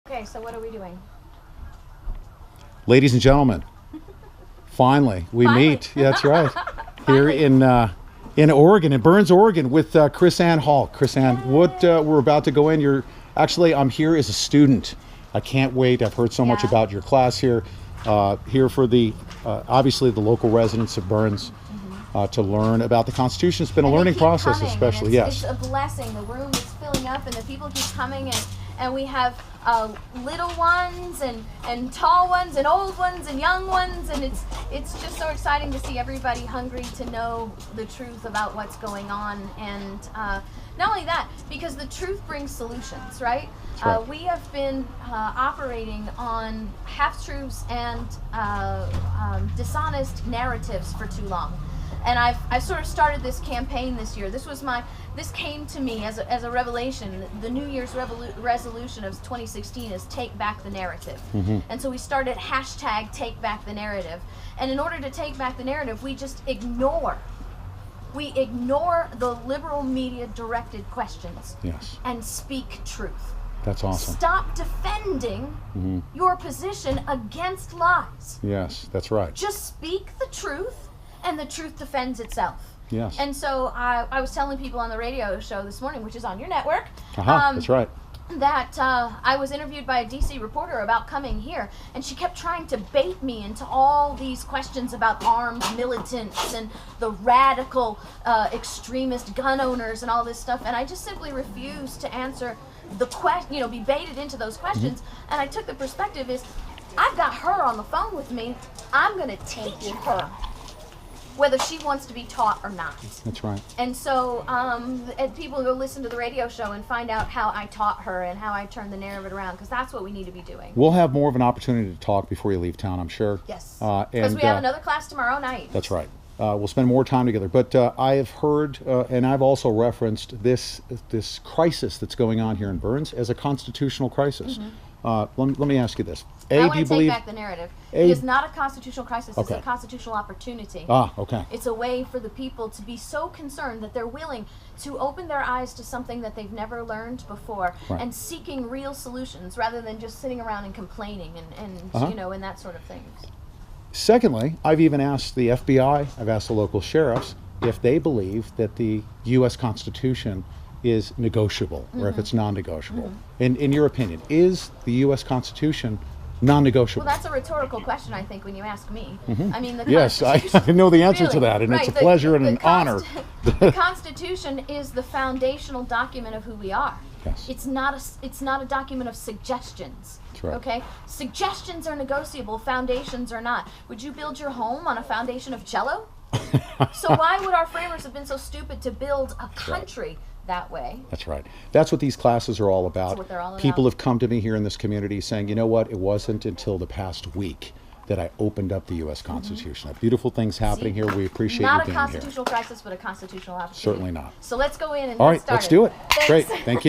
Okay, so what are we doing? Ladies and gentlemen, finally we meet. Yeah, that's right. Here in Oregon, in Burns, Oregon, with KrisAnne Hall. KrisAnne, what we're about to go in. I'm here as a student. I can't wait. I've heard so much about your class here. Here for the obviously the local residents of Burns to learn about the Constitution. It's been a learning process, especially. It's a blessing. The room is filling up, and the people keep coming, and we have little ones and tall ones and old ones and young ones, and it's just so exciting to see everybody hungry to know the truth about what's going on. And not only that, because the truth brings solutions, right? We have been operating on half-truths and dishonest narratives for too long. And I've sort of started this campaign this year. This came to me as a revelation. The New Year's resolution of 2016 is take back the narrative. And so we started hashtag take back the narrative. And in order to take back the narrative, we just ignore the liberal media directed questions and speak truth. That's awesome. Stop defending your position against lies. Yes, that's right. Just speak the truth, and the truth defends itself. Yes. And so I was telling people on the radio show this morning, which is on your network, that's right, that I was interviewed by a DC reporter about coming here, and she kept trying to bait me into all these questions about armed militants and the radical extremist gun owners and all this stuff, and I just simply refused to answer the question, be baited into those questions. And I took the perspective is, I've got her on the phone with me. I'm going to teach her, whether she wants to be taught or not. That's right. And so and people go listen to the radio show and find out how I taught her and how I turned the narrative around, because that's what we need to be doing. We'll have more of an opportunity to talk before you leave town, I'm sure. Yes, because we have another class tomorrow night. That's right. We'll spend more time together. But I have heard, and I've also referenced this crisis that's going on here in Burns as a constitutional crisis. Let me ask you this. I want to take back the narrative. It is not a constitutional crisis. It's a constitutional opportunity. Okay. It's a way for the people to be so concerned that they're willing to open their eyes to something that they've never learned before, and seeking real solutions rather than just sitting around and complaining and that sort of thing. Secondly, I've even asked the FBI, I've asked the local sheriffs if they believe that the U.S. Constitution is negotiable, or if it's non-negotiable. In your opinion, is the U.S. Constitution non-negotiable? Well, that's a rhetorical question, I think, when you ask me. I mean, yes, I know the answer to that, and it's a pleasure and an honor. The Constitution is the foundational document of who we are. Yes. It's not a document of suggestions. That's right. Okay? Suggestions are negotiable, foundations are not. Would you build your home on a foundation of Jell-O? So why would our framers have been so stupid to build a country that way? That's right. That's what these classes are all about. That's what they're all about. People have come to me here in this community saying, you know what, it wasn't until the past week that I opened up the U.S. Constitution. Beautiful things happening here. We appreciate you being here. Not a constitutional crisis, but a constitutional opportunity. Certainly not. So let's go in and all right, get started. let's do it. Thanks. Great. Thank you.